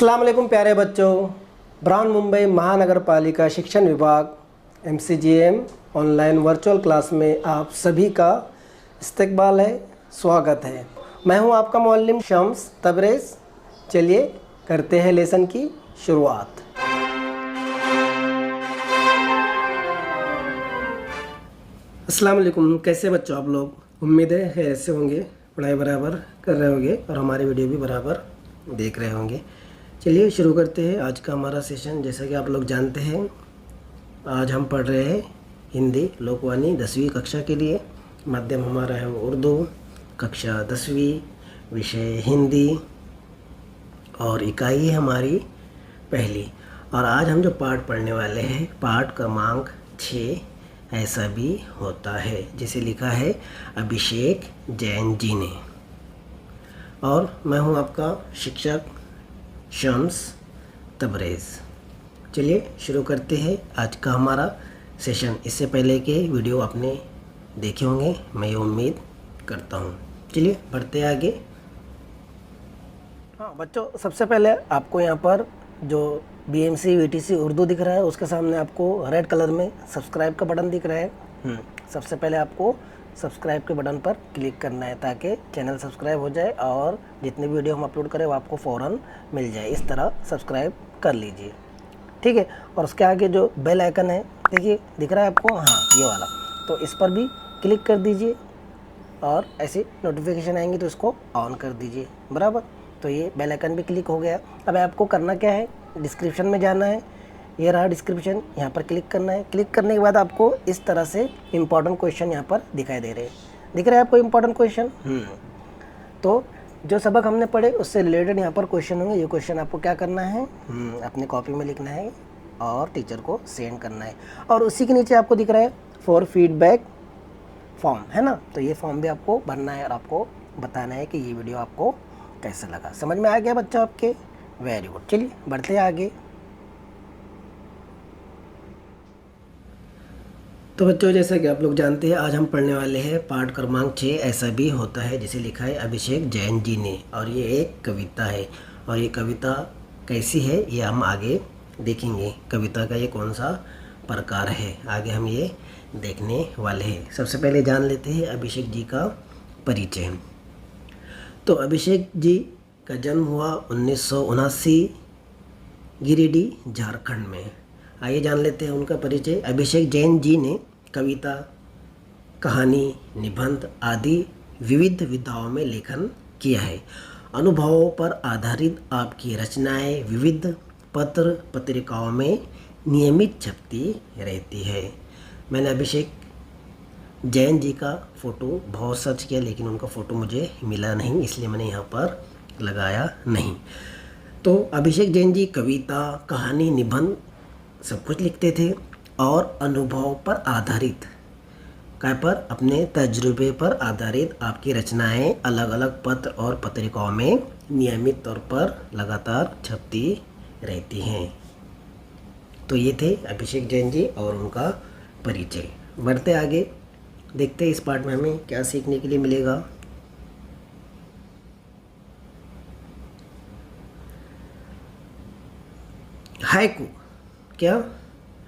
अस्सलाम वालेकुम प्यारे बच्चों। ब्राउन मुंबई महानगर पालिका शिक्षण विभाग MCGM ऑनलाइन वर्चुअल क्लास में आप सभी का इस्तकबाल है, स्वागत है। मैं हूं आपका मौल्लिम शम्स तबरेज़। चलिए करते हैं लेसन की शुरुआत। अस्सलाम वालेकुम, कैसे बच्चों आप लोग? उम्मीद है ऐसे होंगे, पढ़ाई बराबर कर रहे होंगे और हमारी वीडियो भी बराबर देख रहे होंगे। चलिए शुरू करते हैं आज का हमारा सेशन। जैसा कि आप लोग जानते हैं, आज हम पढ़ रहे हैं हिंदी लोकवाणी 10वीं कक्षा के लिए। माध्यम हमारा है उर्दू, कक्षा 10वीं, विषय हिंदी और इकाई है हमारी पहली। और आज हम जो पाठ पढ़ने वाले हैं, पाठ क्रमांक 6 ऐसा भी होता है, जिसे लिखा है अभिषेक जैन जी ने। और मैं हूं आपका शिक्षक शम्स तबरेज़। चलिए शुरू करते हैं आज का हमारा सेशन। इससे पहले के वीडियो आपने देखे होंगे, मैं ये उम्मीद करता हूँ। चलिए बढ़ते आगे। हाँ बच्चों, सबसे पहले आपको यहाँ पर जो BMC VTC उर्दू दिख रहा है, उसके सामने आपको रेड कलर में सब्सक्राइब का बटन दिख रहा है। सबसे पहले आपको सब्सक्राइब के बटन पर क्लिक करना है ताकि चैनल सब्सक्राइब हो जाए और जितने वीडियो हम अपलोड करें वो आपको फ़ौरन मिल जाए। इस तरह सब्सक्राइब कर लीजिए, ठीक है। और उसके आगे जो बेल आइकन है, देखिए दिख रहा है आपको, हाँ ये वाला, तो इस पर भी क्लिक कर दीजिए और ऐसे नोटिफिकेशन आएंगी तो इसको ऑन कर दीजिए, बराबर। तो ये बेल आइकन भी क्लिक हो गया। अब आपको करना क्या है, डिस्क्रिप्शन में जाना है, ये रहा डिस्क्रिप्शन, यहाँ पर क्लिक करना है। क्लिक करने के बाद आपको इस तरह से इम्पॉर्टेंट क्वेश्चन यहाँ पर दिखाई दे रहे हैं। दिख रहा है आपको इम्पॉर्टेंट क्वेश्चन? तो जो सबक हमने पढ़े उससे रिलेटेड यहाँ पर क्वेश्चन होंगे। ये क्वेश्चन आपको क्या करना है, अपनी कॉपी में लिखना है और टीचर को सेंड करना है। और उसी के नीचे आपको दिख रहा है फॉर फीडबैक फॉर्म, है ना। तो ये फॉर्म भी आपको भरना है और आपको बताना है कि ये वीडियो आपको कैसा लगा। समझ में आ गया बच्चा आपके? Very good. चलिए बढ़ते आगे। तो बच्चों, जैसा कि आप लोग जानते हैं, आज हम पढ़ने वाले हैं पाठ क्रमांक 6 ऐसा भी होता है, जिसे लिखा है अभिषेक जैन जी ने। और ये एक कविता है और ये कविता कैसी है ये हम आगे देखेंगे। कविता का ये कौन सा प्रकार है, आगे हम ये देखने वाले हैं। सबसे पहले जान लेते हैं अभिषेक जी का परिचय। तो अभिषेक जी का जन्म हुआ 1979 गिरिडीह झारखंड में। आइए जान लेते हैं उनका परिचय। अभिषेक जैन जी ने कविता, कहानी, निबंध आदि विविध विधाओं में लेखन किया है। अनुभवों पर आधारित आपकी रचनाएं विविध पत्र पत्रिकाओं में नियमित छपती रहती है। मैंने अभिषेक जैन जी का फ़ोटो बहुत सर्च किया, लेकिन उनका फ़ोटो मुझे मिला नहीं, इसलिए मैंने यहाँ पर लगाया नहीं। तो अभिषेक जैन जी कविता, कहानी, निबंध सब कुछ लिखते थे और अनुभव पर आधारित, क्या पर, अपने तजुर्बे पर आधारित आपकी रचनाएं अलग अलग पत्र और पत्रिकाओं में नियमित तौर पर लगातार छपती रहती हैं। तो ये थे अभिषेक जैन जी और उनका परिचय। बढ़ते आगे, देखते हैं इस पाठ में हमें क्या सीखने के लिए मिलेगा। हाइकू, क्या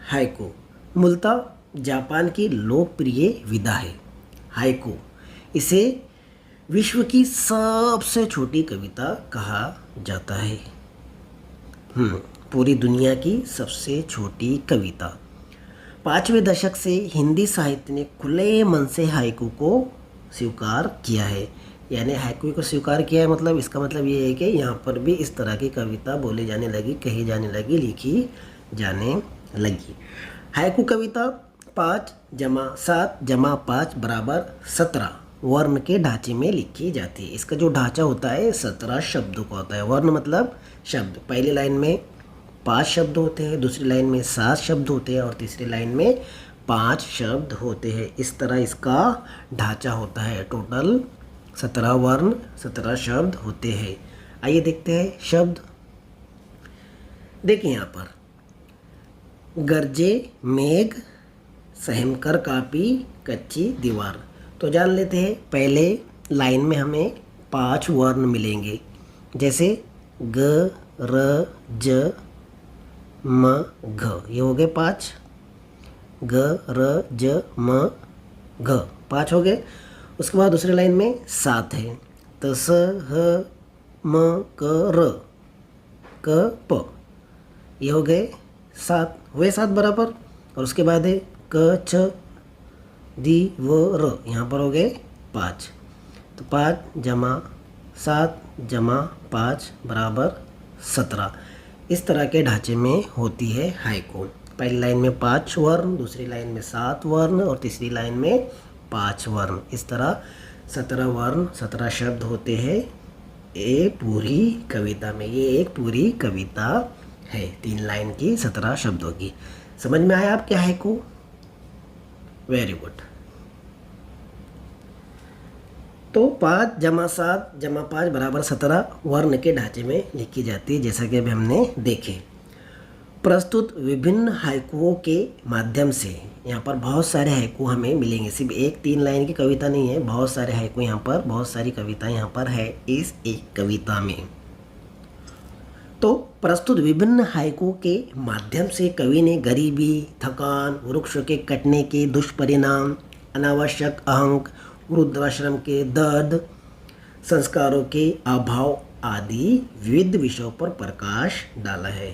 हाइकू मूलतः जापान की लोकप्रिय विधा है। हाइकू, इसे विश्व की सबसे छोटी कविता कहा जाता है। पूरी दुनिया की सबसे छोटी कविता। 5वें दशक से हिंदी साहित्य ने खुले मन से हाइकू को स्वीकार किया है। यानी हाइकू को स्वीकार किया है, मतलब इसका मतलब ये है कि यहाँ पर भी इस तरह की कविता बोली जाने लगी, कही जाने लगी, लिखी जाने लगी। हाइकू कविता 5+7+5 = 17 वर्ण के ढांचे में लिखी जाती है। इसका जो ढांचा होता है 17 शब्दों का होता है। वर्ण मतलब शब्द। पहली लाइन में 5 शब्द होते हैं, दूसरी लाइन में 7 शब्द होते हैं और तीसरी लाइन में 5 शब्द होते हैं। इस तरह इसका ढांचा होता है। टोटल 17 वर्ण, 17 शब्द होते हैं। आइए देखते हैं शब्द। देखिए यहाँ पर, गरजे मेघ, सहमकर कापी कच्ची दीवार। तो जान लेते हैं, पहले लाइन में हमें 5 वर्ण मिलेंगे, जैसे ग, र ज म घ, ये हो गए 5। ग र ज म घ, 5 हो गए। उसके बाद दूसरी लाइन में 7 है। त स ह म क र क प, ये हो गए 7, हुए 7 बराबर। और उसके बाद है क छ दी व र, यहाँ पर हो गए 5। तो 5 जमा 7 जमा 5 बराबर 17। इस तरह के ढांचे में होती है हाइकू। पहली लाइन में 5 वर्ण, दूसरी लाइन में 7 वर्ण और तीसरी लाइन में 5 वर्ण। इस तरह 17 वर्ण 17 शब्द होते हैं ये पूरी कविता में। ये एक पूरी कविता है 3 लाइन की 17 शब्दों की। समझ में आया आपके हाइकू? Very good. तो 5 जमा 7 जमा 5 बराबर 17 वर्ण के ढांचे में लिखी जाती है, जैसा कि अभी हमने देखे। प्रस्तुत विभिन्न हाइकुओं के माध्यम से, यहाँ पर बहुत सारे हाइकू हमें मिलेंगे, सिर्फ एक 3 लाइन की कविता नहीं है, बहुत सारे हाइकू यहाँ पर, बहुत सारी कविताएं यहाँ पर है इस एक कविता में। तो प्रस्तुत विभिन्न हाइकू के माध्यम से कवि ने गरीबी, थकान, वृक्ष के कटने के दुष्परिणाम, अनावश्यक अहंक, वृद्धाश्रम के दर्द, संस्कारों के अभाव आदि विविध विषयों पर प्रकाश डाला है।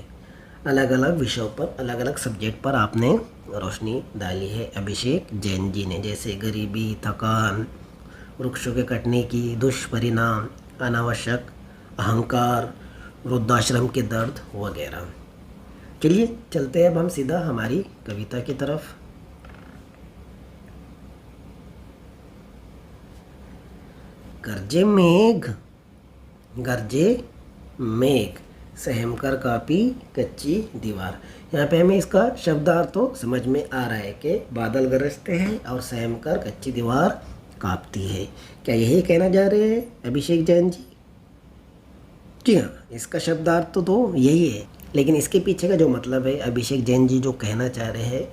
अलग अलग विषयों पर, अलग अलग सब्जेक्ट पर आपने रोशनी डाली है अभिषेक जैन जी ने, जैसे गरीबी, थकान, वृक्षों के कटने की दुष्परिणाम, अनावश्यक अहंकार, वृद्धाश्रम के दर्द वगैरह। चलिए चलते हैं अब हम सीधा हमारी कविता की तरफ। गरजे मेघ, गरजे मेघ, सहम कर कापी कच्ची दीवार। यहाँ पे हमें इसका शब्दार्थ तो समझ में आ रहा है कि बादल गरजते हैं और सहम कर कच्ची दीवार कांपती है। क्या यही कहना जा रहे हैं अभिषेक जैन जी? जी हाँ, इसका शब्दार्थ तो यही है, लेकिन इसके पीछे का जो मतलब है अभिषेक जैन जी जो कहना चाह रहे हैं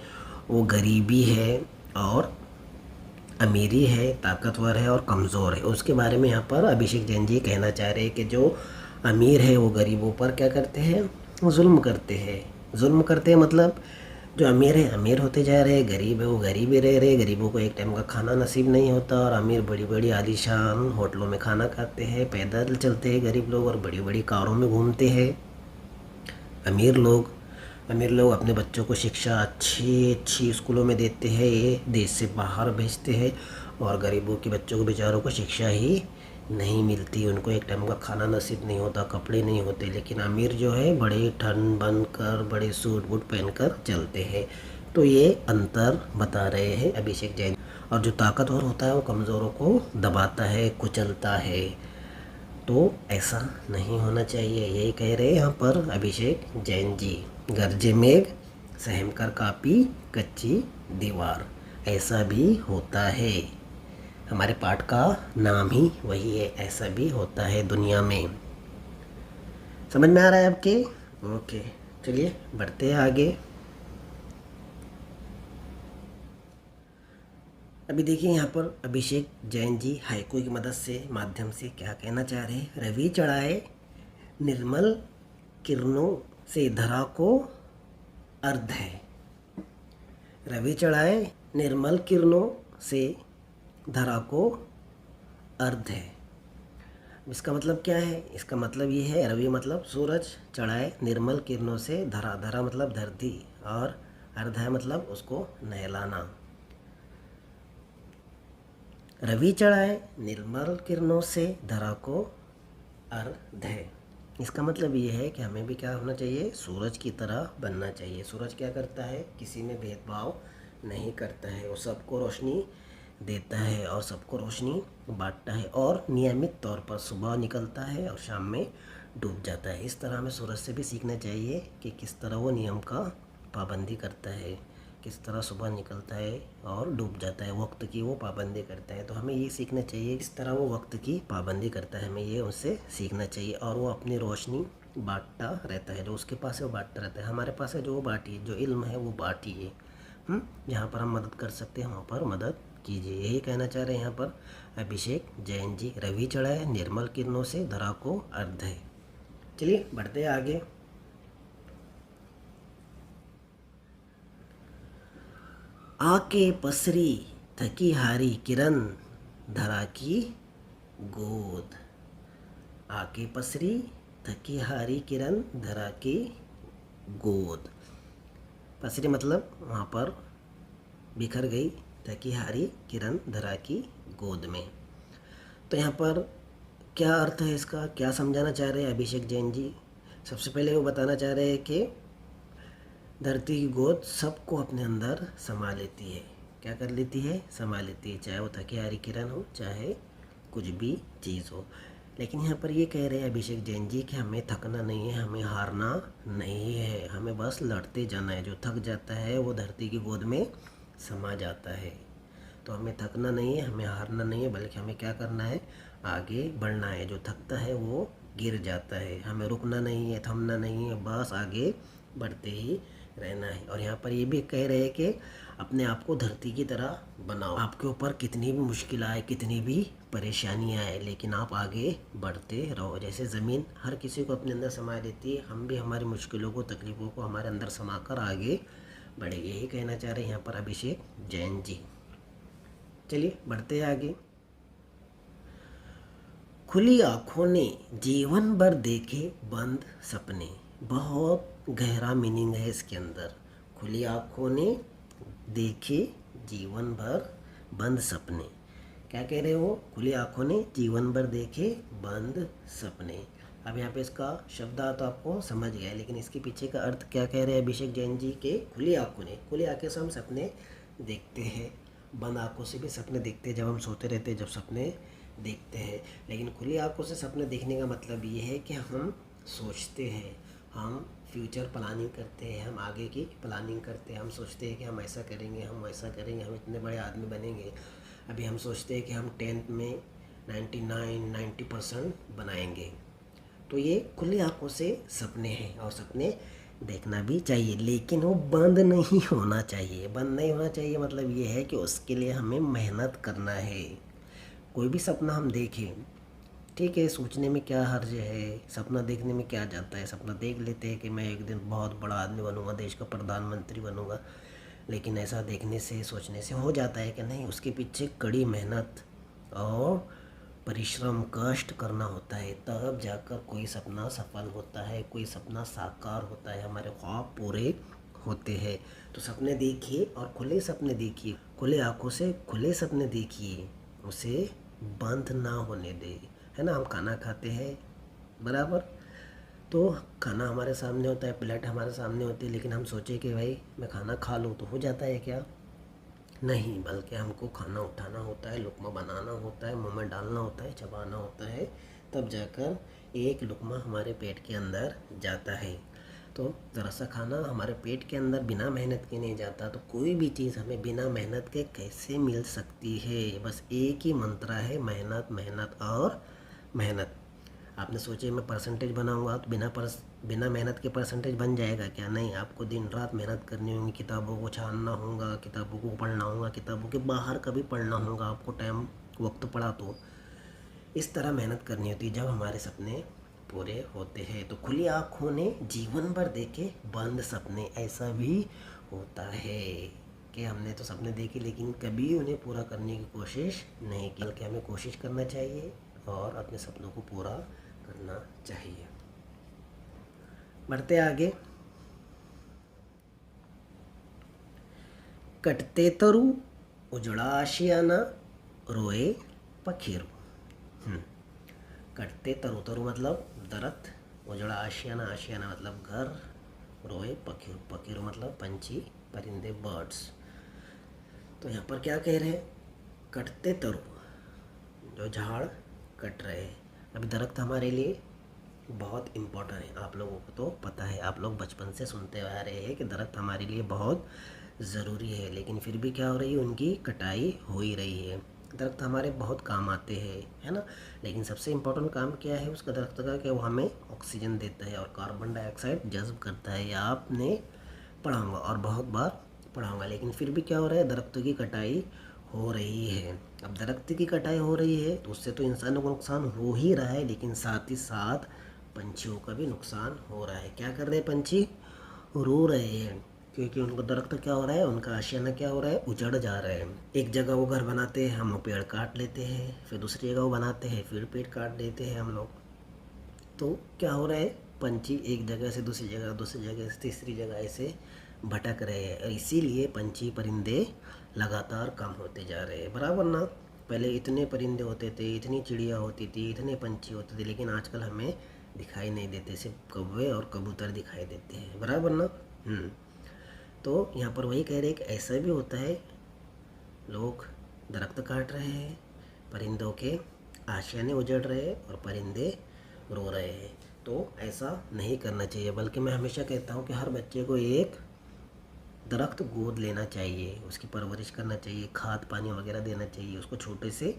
वो गरीबी है और अमीरी है, ताकतवर है और कमज़ोर है, उसके बारे में यहाँ पर अभिषेक जैन जी कहना चाह रहे हैं कि जो अमीर है वो गरीबों पर क्या करते हैं, जुल्म करते हैं। जुल्म करते हैं मतलब जो अमीर है अमीर होते जा रहे हैं, गरीब है वो गरीब ही रह रहे, गरीबों को एक टाइम का खाना नसीब नहीं होता और अमीर बड़ी बड़ी आलीशान होटलों में खाना खाते हैं, पैदल चलते हैं गरीब लोग और बड़ी बड़ी कारों में घूमते हैं। अमीर लोग अपने बच्चों को शिक्षा अच्छी स्कूलों में देते हैं, ये देश से बाहर भेजते हैं, और गरीबों के बच्चों को बेचारों को शिक्षा ही नहीं मिलती, उनको एक टाइम का खाना नसीब नहीं होता, कपड़े नहीं होते। लेकिन अमीर जो है बड़े ठन बन कर, बड़े सूट बूट पहन कर चलते हैं। तो ये अंतर बता रहे हैं अभिषेक जैन। और जो ताकतवर होता है वो कमज़ोरों को दबाता है, कुचलता है, तो ऐसा नहीं होना चाहिए, यही कह रहे हैं यहाँ पर अभिषेक जैन जी। गरजे मेघ, सहम कर कापी कच्ची दीवार, ऐसा भी होता है। हमारे पाठ का नाम ही वही है, ऐसा भी होता है दुनिया में। समझ में आ रहा है आपके? ओके, चलिए बढ़ते हैं आगे। अभी देखिए यहाँ पर अभिषेक जैन जी हाइकू की मदद से, माध्यम से क्या कहना चाह रहे हैं। रवि चढ़ाए निर्मल किरणों से धरा को अर्ध है। रवि चढ़ाए निर्मल किरणों से धरा को अर्ध है। इसका मतलब क्या है? इसका मतलब ये है, रवि मतलब सूरज, चढ़ाए निर्मल किरणों से धरा, धरा मतलब धरती, और अर्ध है मतलब उसको नहलाना। रवि चढ़ाए निर्मल किरणों से धरा को अर्ध है। इसका मतलब ये है कि हमें भी क्या होना चाहिए, सूरज की तरह बनना चाहिए। सूरज क्या करता है, किसी में भेदभाव नहीं करता है, वो सबको रोशनी देता है और सबको रोशनी बांटता है, और नियमित तौर पर सुबह निकलता है और शाम में डूब जाता है। इस तरह हमें सूरज से भी सीखना चाहिए कि किस तरह वो नियम का पाबंदी करता है, किस तरह सुबह निकलता है और डूब जाता है, वक्त की वो पाबंदी करता है। तो हमें ये सीखना चाहिए किस तरह वो वक्त की पाबंदी करता है, हमें ये उससे सीखना चाहिए। और वो अपनी रोशनी बांटता रहता है, जो उसके पास है वो बांटता रहता है। हमारे पास है जो वो बांटिए, जो इल्म है वो बांटिए। जहाँ पर हम मदद कर सकते हैं वहाँ पर मदद कीजिए, यही कहना चाह रहे हैं यहाँ पर अभिषेक जैन जी। रवि चढ़ाए निर्मल किरणों से धरा को अर्ध है। चलिए बढ़ते हैं आगे। आके पसरी थकी हारी किरण धरा की गोद। आके पसरी थकी हारी किरण धरा की गोद। पसरी मतलब वहाँ पर बिखर गई, थकी हारी किरण धरा की गोद में। तो यहाँ पर क्या अर्थ है इसका, क्या समझाना चाह रहे हैं अभिषेक जैन जी? सबसे पहले वो बताना चाह रहे हैं कि धरती की गोद सबको अपने अंदर समा लेती है। क्या कर लेती है? समा लेती है, चाहे वो थकी हारी किरण हो, चाहे कुछ भी चीज़ हो। लेकिन यहाँ पर ये कह रहे हैं अभिषेक जैन जी कि हमें थकना नहीं है, हमें हारना नहीं है, हमें बस लड़ते जाना है। जो थक जाता है वो धरती की गोद में समा जाता है। तो हमें थकना नहीं है, हमें हारना नहीं है, बल्कि हमें क्या करना है? आगे बढ़ना है। जो थकता है वो गिर जाता है। हमें रुकना नहीं है, थमना नहीं है, बस आगे बढ़ते ही रहना है। और यहाँ पर ये भी कह रहे हैं कि अपने आप को धरती की तरह बनाओ। आपके ऊपर कितनी भी मुश्किल आए, कितनी भी परेशानियाँ आए, लेकिन आप आगे बढ़ते रहो। जैसे ज़मीन हर किसी को अपने अंदर समा लेती है, हम भी हमारी मुश्किलों को, तकलीफ़ों को हमारे अंदर समा कर आगे बढ़ेंगे। यही कहना चाह रहे हैं यहाँ पर अभिषेक जैन जी। चलिए बढ़ते हैं आगे। खुली आँखों ने जीवन भर देखे बंद सपने। बहुत गहरा मीनिंग है इसके अंदर। खुली आँखों ने देखे जीवन भर बंद सपने। क्या कह रहे हो? खुली आँखों ने जीवन भर देखे बंद सपने। अब यहाँ पे इसका शब्द तो आपको समझ गया, लेकिन इसके पीछे का अर्थ क्या कह रहे हैं अभिषेक जैन जी के? खुली आँखों ने, खुली आँखें से हम सपने देखते हैं, बंद आँखों से भी सपने देखते हैं जब हम सोते रहते हैं, जब सपने देखते हैं। लेकिन खुली आँखों से सपने देखने का मतलब ये है कि हम सोचते हैं, हम फ्यूचर प्लानिंग करते हैं, हम आगे की प्लानिंग करते हैं। हम सोचते हैं कि हम ऐसा करेंगे, हम वैसा करेंगे, हम इतने बड़े आदमी बनेंगे। अभी हम सोचते हैं कि हम 10th में 90% बनाएंगे। तो ये खुली आँखों से सपने हैं, और सपने देखना भी चाहिए, लेकिन वो बंद नहीं होना चाहिए। बंद नहीं होना चाहिए मतलब ये है कि उसके लिए हमें मेहनत करना है। कोई भी सपना हम देखें, ठीक है, सोचने में क्या हर्ज है, सपना देखने में क्या जाता है। सपना देख लेते हैं कि मैं एक दिन बहुत बड़ा आदमी बनूंगा, देश का प्रधानमंत्री बनूंगा, लेकिन ऐसा देखने से, सोचने से हो जाता है कि नहीं, उसके पीछे कड़ी मेहनत और परिश्रम, कष्ट करना होता है, तब जाकर कोई सपना सफल होता है, कोई सपना साकार होता है, हमारे ख्वाब पूरे होते हैं। तो सपने देखिए और खुले सपने देखिए, खुले आँखों से खुले सपने देखिए, उसे बंद ना होने दे। है ना, हम खाना खाते हैं बराबर, तो खाना हमारे सामने होता है, प्लेट हमारे सामने होती है, लेकिन हम सोचे कि भाई मैं खाना खा लूँ, तो हो जाता है क्या? नहीं, बल्कि हमको खाना उठाना होता है, लुक़मा बनाना होता है, मुंह में डालना होता है, चबाना होता है, तब जाकर एक लुक़मा हमारे पेट के अंदर जाता है। तो ज़रा सा खाना हमारे पेट के अंदर बिना मेहनत के नहीं जाता। तो कोई भी चीज़ हमें बिना मेहनत के कैसे मिल सकती है? बस एक ही मंत्र है, मेहनत, मेहनत और मेहनत। आपने सोचे मैं परसेंटेज बनाऊंगा, तो बिना मेहनत के परसेंटेज बन जाएगा क्या? नहीं, आपको दिन रात मेहनत करनी होगी, किताबों को छानना होगा, किताबों को पढ़ना होगा, किताबों के बाहर का भी पढ़ना होगा, आपको टाइम वक्त पड़ा तो इस तरह मेहनत करनी होती है जब हमारे सपने पूरे होते हैं। तो खुली आँखों ने जीवन भर देखे बंद सपने। ऐसा भी होता है कि हमने तो सपने देखे, लेकिन कभी उन्हें पूरा करने की कोशिश नहीं की। बल्कि हमें कोशिश करना चाहिए और अपने सपनों को पूरा करना चाहिए। बढ़ते आगे। कटते तरु उजड़ा आशियाना रोए पखेरु। कटते तरु, तरु मतलब दरख्त, उजड़ा आशियाना, आशियाना मतलब घर, रोए पखेरु, पखेरु मतलब पंछी, परिंदे, बर्ड्स। तो यहाँ पर क्या कह रहे हैं? कटते तरु, जो झाड़ कट रहे हैं। अभी दरख्त हमारे लिए बहुत इम्पोर्टेंट है, आप लोगों को तो पता है, आप लोग बचपन से सुनते आ रहे हैं कि दरख्त हमारे लिए बहुत ज़रूरी है, लेकिन फिर भी क्या हो रही है? उनकी कटाई हो ही रही है। दरख्त हमारे बहुत काम आते हैं, है ना, लेकिन सबसे इम्पोर्टेंट काम क्या है उसका, दरख्त का, कि वो हमें ऑक्सीजन देता है और कार्बन डाइऑक्साइड जज़्ब करता है। यह आपने पढ़ा होगा और बहुत बार पढ़ा होगा, लेकिन फिर भी क्या हो रहा है? दरख्तों की कटाई हो रही है। अब दरख्त की कटाई हो रही है तो उससे तो इंसानों को नुकसान हो ही रहा है, लेकिन साथ ही साथ पंछियों का भी नुकसान हो रहा है। क्या कर रहे हैं पंछी? रो रहे हैं, क्योंकि उनको दरख्त क्या हो रहा है, उनका आशियाना क्या हो रहा है, उजड़ जा रहा है। एक जगह वो घर बनाते हैं, हम पेड़ काट लेते हैं, फिर दूसरी जगह वो बनाते हैं, फिर पेड़ काट देते हैं हम लोग। तो क्या हो रहा है, पंछी एक जगह से दूसरी जगह, दूसरी जगह से तीसरी जगह ऐसे भटक रहे हैं, और इसीलिए पंछी परिंदे लगातार कम होते जा रहे हैं। बराबर ना? पहले इतने परिंदे होते थे, इतनी चिड़िया होती थी, इतने पंछी होते थे, लेकिन आजकल हमें दिखाई नहीं देते, सिर्फ कौवे और कबूतर दिखाई देते हैं। बराबर ना? तो यहाँ पर वही कह रहे हैं कि ऐसा भी होता है, लोग दरख्त काट रहे हैं, परिंदों के आशियाने उजड़ रहे हैं और परिंदे रो रहे हैं। तो ऐसा नहीं करना चाहिए, बल्कि मैं हमेशा कहता हूँ कि हर बच्चे को एक दरख्त गोद लेना चाहिए, उसकी परवरिश करना चाहिए, खाद पानी वगैरह देना चाहिए, उसको छोटे से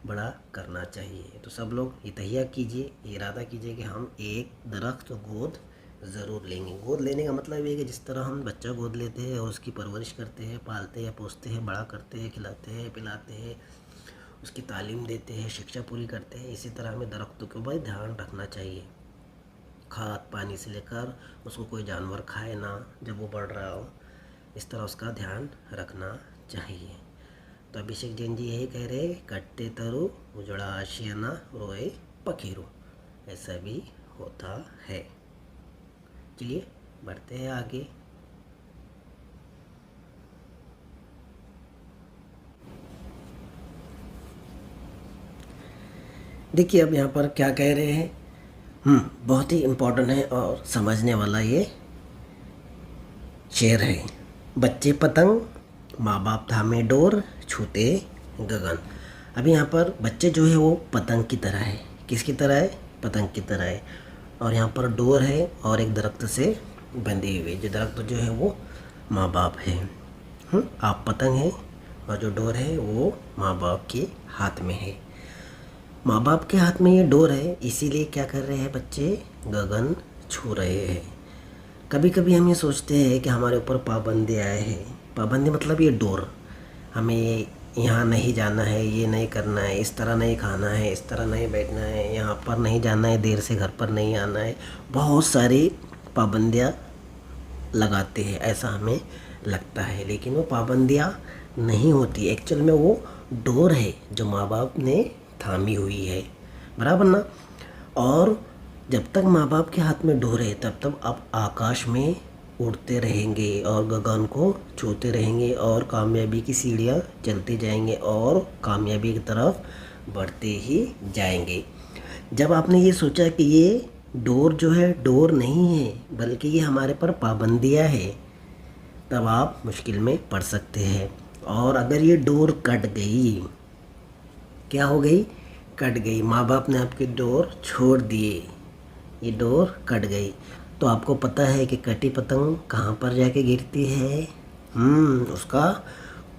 बड़ा करना चाहिए। तो सब लोग ये तहिया कीजिए, इरादा कीजिए कि हम एक दरख्त गोद ज़रूर लेंगे। गोद लेने का मतलब ये कि जिस तरह हम बच्चा गोद लेते हैं और उसकी परवरिश करते हैं, पालते हैं, पोसते हैं, बड़ा करते हैं, खिलाते हैं, पिलाते हैं, उसकी तालीम देते हैं, शिक्षा पूरी करते हैं, इसी तरह हमें दरख्तों के ऊपर ध्यान रखना चाहिए। खाद पानी से लेकर उसको कोई जानवर खाए ना जब वो बढ़ रहा हो, इस तरह उसका ध्यान रखना चाहिए। तो अभिषेक जैन जी यही कह रहे, कट्टे तरु उजड़ा आशियाना रोए पखेरु, ऐसा भी होता है। चलिए बढ़ते हैं आगे। देखिए अब यहाँ पर क्या कह रहे हैं, बहुत ही इम्पोर्टेंट है और समझने वाला ये शेर है। बच्चे पतंग, माँ बाप थामे डोर, छूते गगन। अभी यहाँ पर बच्चे जो है वो पतंग की तरह है। किसकी तरह है? पतंग की तरह है। और यहाँ पर डोर है और एक दरख्त से बंधी हुई, जो दरख्त जो है वो माँ बाप है। आप पतंग हैं और जो डोर है वो माँ बाप के हाथ में है। माँ बाप के हाथ में ये डोर है, इसीलिए क्या कर रहे हैं बच्चे? गगन छू रहे हैं। कभी कभी हम ये सोचते हैं कि हमारे ऊपर पाबंदी आए हैं। पाबंदी मतलब ये डोर, हमें यहाँ नहीं जाना है, ये नहीं करना है, इस तरह नहीं खाना है, इस तरह नहीं बैठना है, यहाँ पर नहीं जाना है, देर से घर पर नहीं आना है। बहुत सारी पाबंदियाँ लगाते हैं, ऐसा हमें लगता है, लेकिन वो पाबंदियाँ नहीं होती। एक्चुअल में वो डोर है जो माँ बाप ने थामी हुई है। बराबर ना? और जब तक माँ बाप के हाथ में डोर है तब तक आप आकाश में उड़ते रहेंगे और गगन को छूते रहेंगे और कामयाबी की सीढ़ियाँ चलते जाएंगे और कामयाबी की तरफ बढ़ते ही जाएंगे। जब आपने ये सोचा कि ये डोर जो है डोर नहीं है बल्कि ये हमारे पर पाबंदियाँ है, तब आप मुश्किल में पड़ सकते हैं। और अगर ये डोर कट गई, क्या हो गई? कट गई, माँ बाप ने आपकी डोर छोड़ दिए, ये डोर कट गई, तो आपको पता है कि कटी पतंग कहाँ पर जाके गिरती है? उसका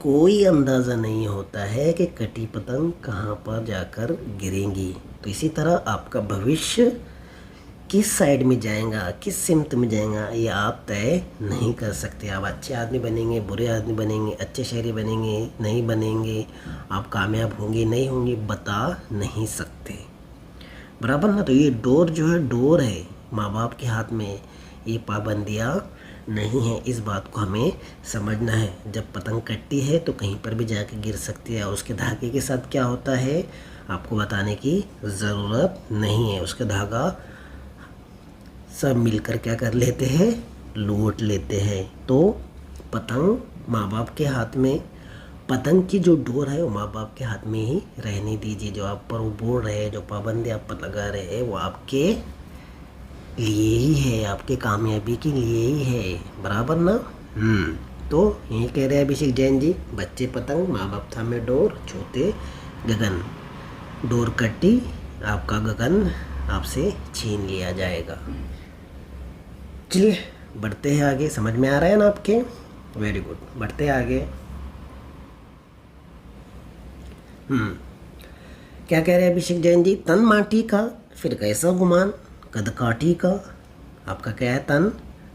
कोई अंदाज़ा नहीं होता है कि कटी पतंग कहाँ पर जाकर गिरेंगी। तो इसी तरह आपका भविष्य किस साइड में जाएगा, किस सिमत में जाएगा, ये आप तय नहीं कर सकते। आप अच्छे आदमी बनेंगे, बुरे आदमी बनेंगे, अच्छे शहरी बनेंगे, नहीं बनेंगे, आप कामयाब होंगे, नहीं होंगे, बता नहीं सकते। बराबर ना? तो ये डोर जो है डोर है माँ बाप के हाथ में, ये पाबंदियाँ नहीं हैं। इस बात को हमें समझना है। जब पतंग कटती है तो कहीं पर भी जाके गिर सकती है, और उसके धागे के साथ क्या होता है आपको बताने की ज़रूरत नहीं है। उसका धागा सब मिलकर क्या कर लेते हैं? लूट लेते हैं। तो पतंग माँ बाप के हाथ में, पतंग की जो डोर है वो माँ बाप के हाथ में ही रहने दीजिए। जो आप पर वो बोल रहे हैं, जो पाबंदी आप पर लगा रहे हैं, वो आपके लिए ही है, आपके कामयाबी के लिए ही है। बराबर ना? तो यही कह रहे हैं अभिषेक जैन जी, बच्चे पतंग, माँ बाप थामे डोर, छूते गगन। डोर कटी, आपका गगन आपसे छीन लिया जाएगा। चलिए बढ़ते हैं आगे। समझ में आ रहा है ना आपके? वेरी गुड, बढ़ते हैं आगे। क्या कह रहे हैं अभिषेक जैन जी? तन माटी का फिर कैसा गुमान, कद काठी का। आपका क्या है? तन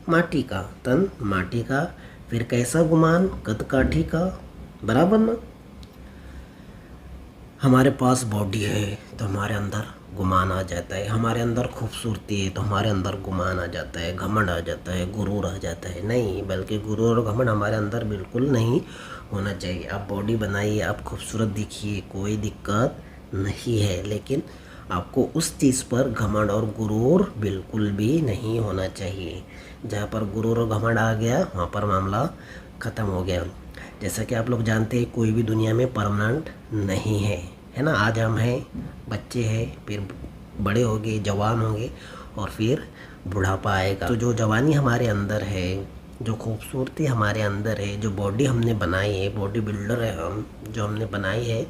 माटी का, तन माटी का, फिर कैसा गुमान, कद काठी का। बराबर ना? हमारे पास बॉडी है तो हमारे अंदर गुमान आ जाता है। हमारे अंदर खूबसूरती है तो हमारे अंदर गुमान आ जाता है, घमंड आ जाता है, गुरूर आ जाता है। नहीं, बल्कि गुरूर और घमंड हमारे अंदर बिल्कुल नहीं होना चाहिए। आप बॉडी बनाइए, आप खूबसूरत दिखिए, कोई दिक्कत नहीं है, लेकिन आपको उस चीज़ पर घमंड और गुरूर बिल्कुल भी नहीं होना चाहिए। जहाँ पर गुरूर और घमंड आ गया वहाँ पर मामला ख़त्म हो गया। जैसा कि आप लोग जानते हैं, कोई भी दुनिया में परमानेंट नहीं है ना। आज हम हैं, बच्चे हैं, फिर बड़े होंगे, जवान होंगे और फिर बुढ़ापा आएगा। तो जो जवानी हमारे अंदर है, जो खूबसूरती हमारे अंदर है, जो बॉडी हमने बनाई है, बॉडी बिल्डर है हम, जो हमने बनाई है,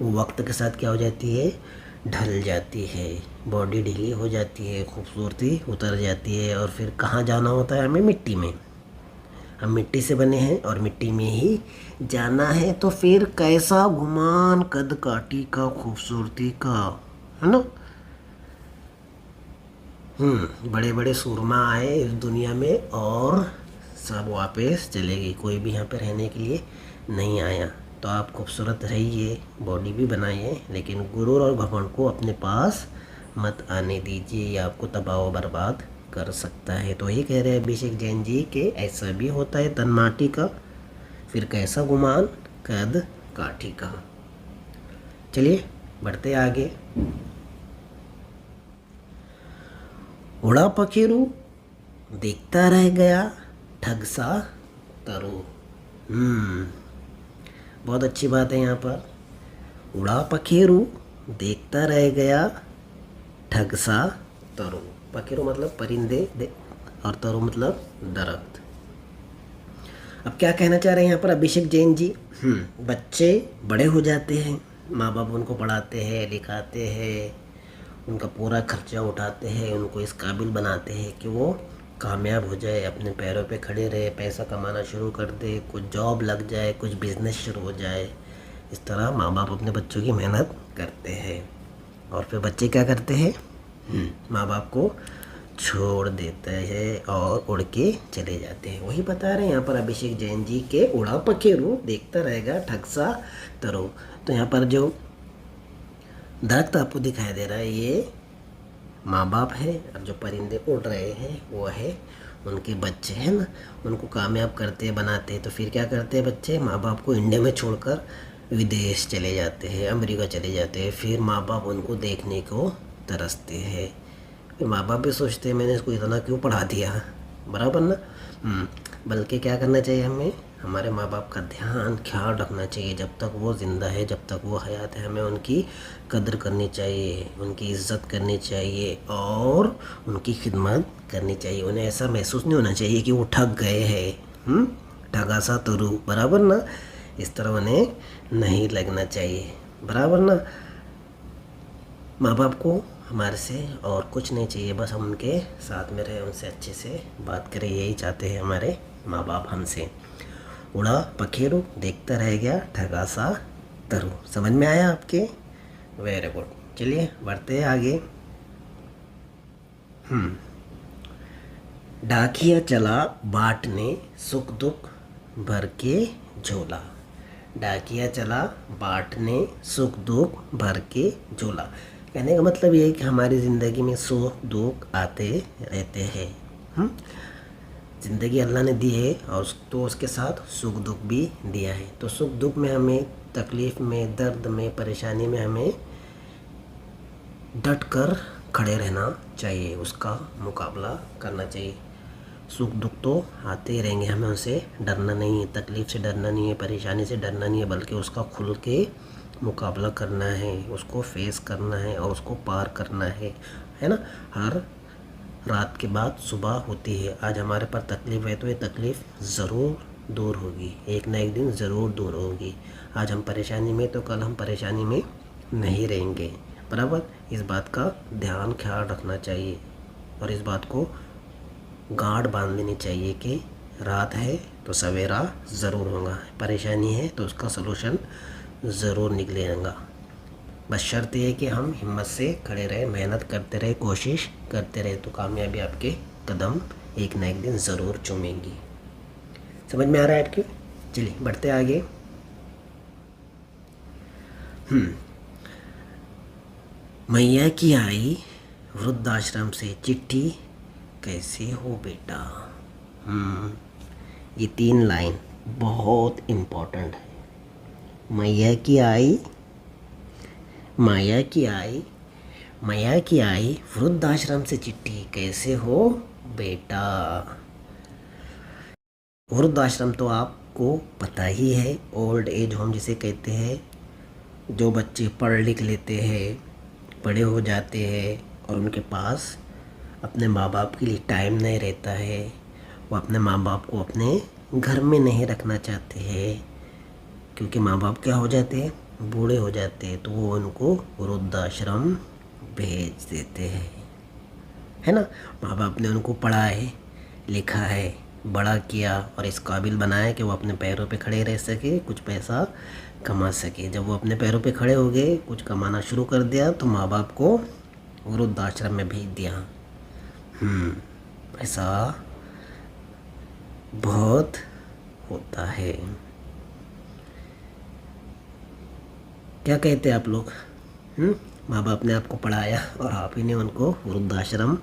वो वक्त के साथ क्या हो जाती है, ढल जाती है। बॉडी ढीली हो जाती है, खूबसूरती उतर जाती है और फिर कहाँ जाना होता है हमें, मिट्टी में। हम मिट्टी से बने हैं और मिट्टी में ही जाना है। तो फिर कैसा गुमान कद काठी का, खूबसूरती का, है ना। बड़े बड़े सूरमा आए इस दुनिया में और सब वापस चले गए। कोई भी यहाँ पे रहने के लिए नहीं आया। तो आप खूबसूरत रहिए, बॉडी भी बनाइए, लेकिन गुरूर और घमंड को अपने पास मत आने दीजिए। ये आपको तबाह व बर्बाद कर सकता है। तो यही कह रहे हैं अभिषेक जैन जी के ऐसा भी होता है तन माटी का, फिर कैसा गुमान कद काठी का। चलिए बढ़ते आगे। उड़ा पखेरू देखता रह गया ठग सा तरू। बहुत अच्छी बात है यहाँ पर। उड़ा पखेरू देखता रह गया ठग सा तरू। पखेरू मतलब परिंदे और तरू मतलब दरख्त। अब क्या कहना चाह रहे हैं यहाँ पर अभिषेक जैन जी। बच्चे बड़े हो जाते हैं, माँ बाप उनको पढ़ाते हैं, लिखाते हैं, उनका पूरा खर्चा उठाते हैं, उनको इस काबिल बनाते हैं कि वो कामयाब हो जाए, अपने पैरों पे खड़े रहे, पैसा कमाना शुरू कर दे, कुछ जॉब लग जाए, कुछ बिजनेस शुरू हो जाए। इस तरह माँ बाप अपने बच्चों की मेहनत करते हैं और फिर बच्चे क्या करते हैं, माँ बाप को छोड़ देते हैं और उड़ के चले जाते हैं। वही बता रहे हैं यहाँ पर अभिषेक जैन जी के उड़ा पखेरू देखता रहेगा ठग सा तरू। तो यहाँ पर जो दरख्त आपको दिखाई दे रहा है ये माँ बाप है और जो परिंदे उड़ रहे हैं वो है उनके बच्चे, हैं ना। उनको कामयाब करते बनाते तो फिर क्या करते हैं बच्चे, माँ बाप को इंडिया में छोड़कर विदेश चले जाते हैं, अमेरिका चले जाते हैं। फिर माँ बाप उनको देखने को तरसते हैं। फिर माँ बाप भी सोचते हैं मैंने इसको इतना क्यों पढ़ा दिया, बराबर ना। बल्कि क्या करना चाहिए हमें, हमारे माँ बाप का ध्यान ख्याल रखना चाहिए। जब तक वो ज़िंदा है, जब तक वो हयात है, हमें उनकी कदर करनी चाहिए, उनकी इज़्ज़त करनी चाहिए और उनकी खिदमत करनी चाहिए। उन्हें ऐसा महसूस नहीं होना चाहिए कि वो ठग गए हैं, ठगा सा तरू, बराबर ना। इस तरह उन्हें नहीं लगना चाहिए, बराबर ना। माँ बाप को हमारे से और कुछ नहीं चाहिए, बस हम उनके साथ में रहे, उनसे अच्छे से बात करें, यही चाहते हैं हमारे माँ बाप हमसे। उड़ा पखेरू देखता रह गया ठगा सा तरू। समझ में आया आपके? Very good. चलिए बढ़ते हैं आगे। डाकिया चला बांटने सुख दुख भर के झोला। डाकिया चला बांटने सुख दुख भर के झोला। कहने का मतलब ये है कि हमारी ज़िंदगी में सुख दुख आते रहते हैं। ज़िंदगी अल्लाह ने दी है और तो उसके साथ सुख दुख भी दिया है। तो सुख दुख में हमें, तकलीफ़ में, दर्द में, परेशानी में हमें डट कर खड़े रहना चाहिए, उसका मुकाबला करना चाहिए। सुख दुख तो आते ही रहेंगे, हमें उनसे डरना नहीं है, तकलीफ़ से डरना नहीं है, परेशानी से डरना नहीं है, बल्कि उसका खुल के मुकाबला करना है, उसको फेस करना है और उसको पार करना है ना। हर रात के बाद सुबह होती है। आज हमारे पर तकलीफ़ है तो ये तकलीफ़ ज़रूर दूर होगी, एक ना एक दिन ज़रूर दूर होगी। आज हम परेशानी में तो कल हम परेशानी में नहीं रहेंगे, बराबर। इस बात का ध्यान ख्याल रखना चाहिए और इस बात को गांठ बांध लेनी चाहिए कि रात है तो सवेरा ज़रूर होगा, परेशानी है तो उसका सलूशन ज़रूर निकलेगा। बस शर्त ये है कि हम हिम्मत से खड़े रहे, मेहनत करते रहे, कोशिश करते रहे, तो कामयाबी आपके कदम एक ना एक दिन ज़रूर चूमेंगी। समझ में आ रहा है आपके? चलिए बढ़ते आगे। मैया की आई वृद्धाश्रम से चिट्ठी, कैसे हो बेटा। ये 3 लाइन बहुत इम्पोर्टेंट है। मैया की आई, माया की आई, मैया की आई वृद्धाश्रम से चिट्ठी, कैसे हो बेटा। वृद्धाश्रम तो आपको पता ही है, ओल्ड एज होम जिसे कहते हैं। जो बच्चे पढ़ लिख लेते हैं, बड़े हो जाते हैं और उनके पास अपने माँ बाप के लिए टाइम नहीं रहता है, वो अपने माँ बाप को अपने घर में नहीं रखना चाहते हैं, क्योंकि माँ बाप क्या हो जाते हैं, बूढ़े हो जाते हैं, तो वो उनको वृद्धाश्रम भेज देते हैं, है ना। माँ बाप ने उनको पढ़ा है, लिखा है, बड़ा किया और इस काबिल बनाया कि वो अपने पैरों पे खड़े रह सके, कुछ पैसा कमा सके। जब वो अपने पैरों पे खड़े हो गए, कुछ कमाना शुरू कर दिया, तो माँ बाप को वृद्धाश्रम में भेज दिया। ऐसा बहुत होता है। क्या कहते हैं आप लोग? माँ बाप ने आपको पढ़ाया और आप ही ने उनको वृद्धाश्रम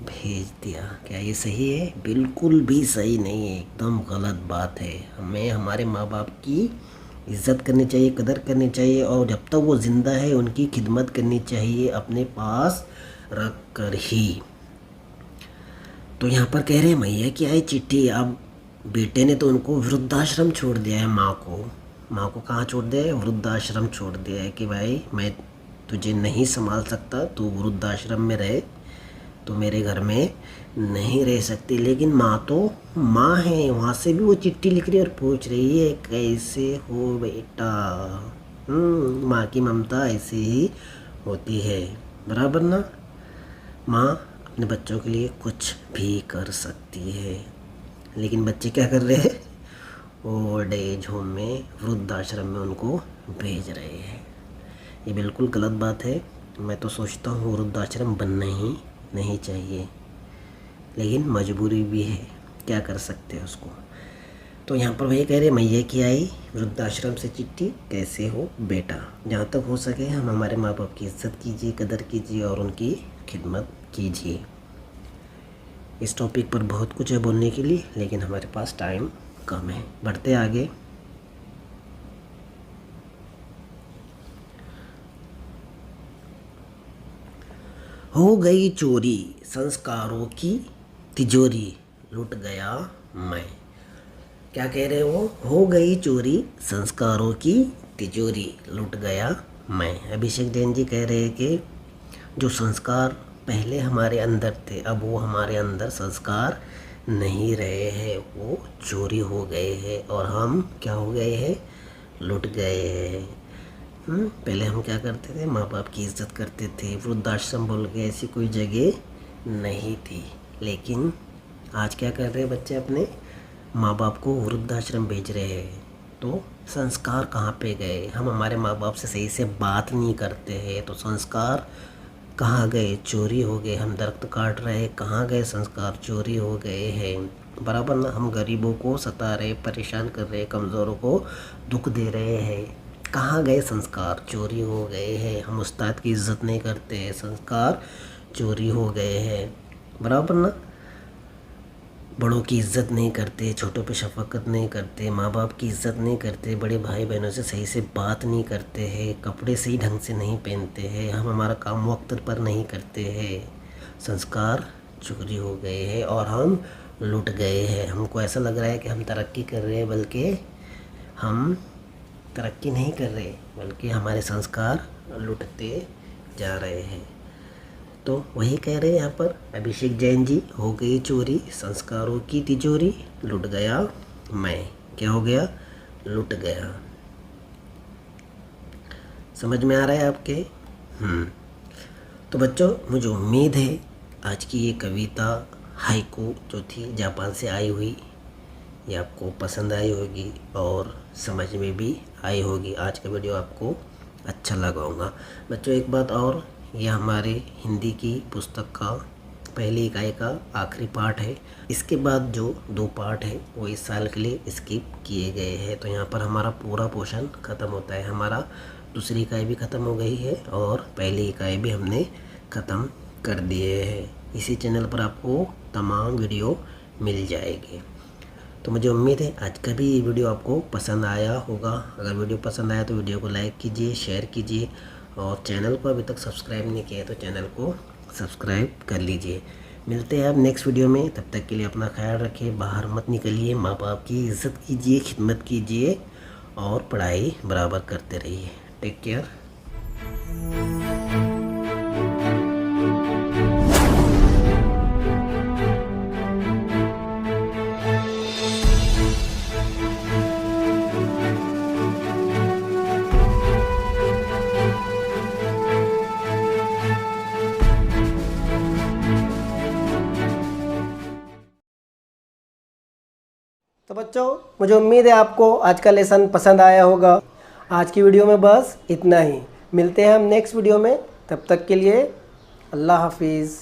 भेज दिया। क्या ये सही है? बिल्कुल भी सही नहीं है, एकदम गलत बात है। हमें हमारे माँ बाप की इज़्ज़त करनी चाहिए, कदर करनी चाहिए, और जब तक वो ज़िंदा है उनकी खिदमत करनी चाहिए, अपने पास रख कर ही। तो यहाँ पर कह रहे हैं मैया की आई चिट्ठी। अब बेटे ने तो उनको वृद्धाश्रम छोड़ दिया है, माँ को कहाँ छोड़ दिया है? वृद्धाश्रम छोड़ दिया है कि भाई मैं तुझे नहीं संभाल सकता, तू वृद्धाश्रम में रहे, तो मेरे घर में नहीं रह सकती। लेकिन माँ तो माँ है, वहाँ से भी वो चिट्ठी लिख रही है और पूछ रही है कैसे हो बेटा। माँ की ममता ऐसे ही होती है, बराबर ना। माँ अपने बच्चों के लिए कुछ भी कर सकती है, लेकिन बच्चे क्या कर रहे हैं? ओल्ड एज होम में, वृद्धाश्रम में उनको भेज रहे हैं। ये बिल्कुल गलत बात है। मैं तो सोचता हूँ वृद्धाश्रम बनना ही नहीं चाहिए, लेकिन मजबूरी भी है, क्या कर सकते हैं उसको। तो यहाँ पर वही कह रहे मैया की आई वृद्धाश्रम से चिट्ठी, कैसे हो बेटा। जहाँ तक हो सके हम हमारे माँ बाप की इज़्ज़त कीजिए, कदर कीजिए और उनकी खिदमत कीजिए। इस टॉपिक पर बहुत कुछ है बोलने के लिए, लेकिन हमारे पास टाइम कम है। बढ़ते आगे। हो गई चोरी संस्कारों की तिजोरी, लुट गया मैं। क्या कह रहे हो गई चोरी संस्कारों की तिजोरी, लुट गया मैं। अभिषेक जैन जी कह रहे हैं कि जो संस्कार पहले हमारे अंदर थे, अब वो हमारे अंदर संस्कार नहीं रहे हैं, वो चोरी हो गए हैं और हम क्या हो गए हैं? लुट गए हैं। पहले हम क्या करते थे? माँ बाप की इज़्ज़त करते थे, वृद्धाश्रम बोल के ऐसी कोई जगह नहीं थी। लेकिन आज क्या कर रहे हैं बच्चे? अपने माँ बाप को वृद्धाश्रम भेज रहे हैं, तो संस्कार कहाँ पे गए? हम हमारे माँ बाप से सही से बात नहीं करते हैं, तो संस्कार कहाँ गए? चोरी हो गए। हम दरख्त काट रहे हैं, कहाँ गए संस्कार? चोरी हो गए हैं, बराबर ना। हम गरीबों को सता रहे, परेशान कर रहे, कमज़ोरों को दुख दे रहे हैं, कहाँ गए संस्कार? चोरी हो गए हैं। हम उस्ताद की इज़्ज़त नहीं करते हैं, संस्कार चोरी हो गए हैं, बराबर ना। बड़ों की इज़्ज़त नहीं करते, छोटों पे शफ़क़त नहीं करते, माँ बाप की इज़्ज़त नहीं करते, बड़े भाई बहनों से सही से बात नहीं करते हैं, कपड़े सही ढंग से नहीं पहनते हैं, हम हमारा काम वक्त पर नहीं करते हैं। संस्कार चोरी हो गए हैं और हम लुट गए हैं। हमको ऐसा लग रहा है कि हम तरक्की कर रहे हैं, बल्कि हम तरक्की नहीं कर रहे, बल्कि हमारे संस्कार लुटते जा रहे हैं। तो वही कह रहे हैं यहाँ पर अभिषेक जैन जी, हो गई चोरी संस्कारों की तिजोरी, लुट गया मैं। क्या हो गया? लुट गया। समझ में आ रहा है आपके? तो बच्चों, मुझे उम्मीद है आज की ये कविता हाइकू जो थी जापान से आई हुई, ये आपको पसंद आई होगी और समझ में भी आई होगी। आज का वीडियो आपको अच्छा लगा होगा। बच्चों एक बात और, ये हमारे हिंदी की पुस्तक का पहली इकाई का आखिरी पार्ट है। इसके बाद जो 2 पार्ट है वो इस साल के लिए स्किप किए गए हैं। तो यहाँ पर हमारा पूरा पोर्शन ख़त्म होता है। हमारा दूसरी इकाई भी ख़त्म हो गई है और पहली इकाई भी हमने ख़त्म कर दिए हैं। इसी चैनल पर आपको तमाम वीडियो मिल जाएगी। तो मुझे उम्मीद है आज का भी ये वीडियो आपको पसंद आया होगा। अगर वीडियो पसंद आया तो वीडियो को लाइक कीजिए, शेयर कीजिए और चैनल को अभी तक सब्सक्राइब नहीं किया है तो चैनल को सब्सक्राइब कर लीजिए। मिलते हैं आप नेक्स्ट वीडियो में। तब तक के लिए अपना ख्याल रखिए, बाहर मत निकलिए, माँ बाप की इज़्ज़त कीजिए, खिदमत कीजिए और पढ़ाई बराबर करते रहिए। Take care. तो बच्चों, मुझे उम्मीद है आपको आज का लेसन पसंद आया होगा। आज की वीडियो में बस इतना ही। मिलते हैं हम नेक्स्ट वीडियो में। तब तक के लिए अल्लाह हाफिज़।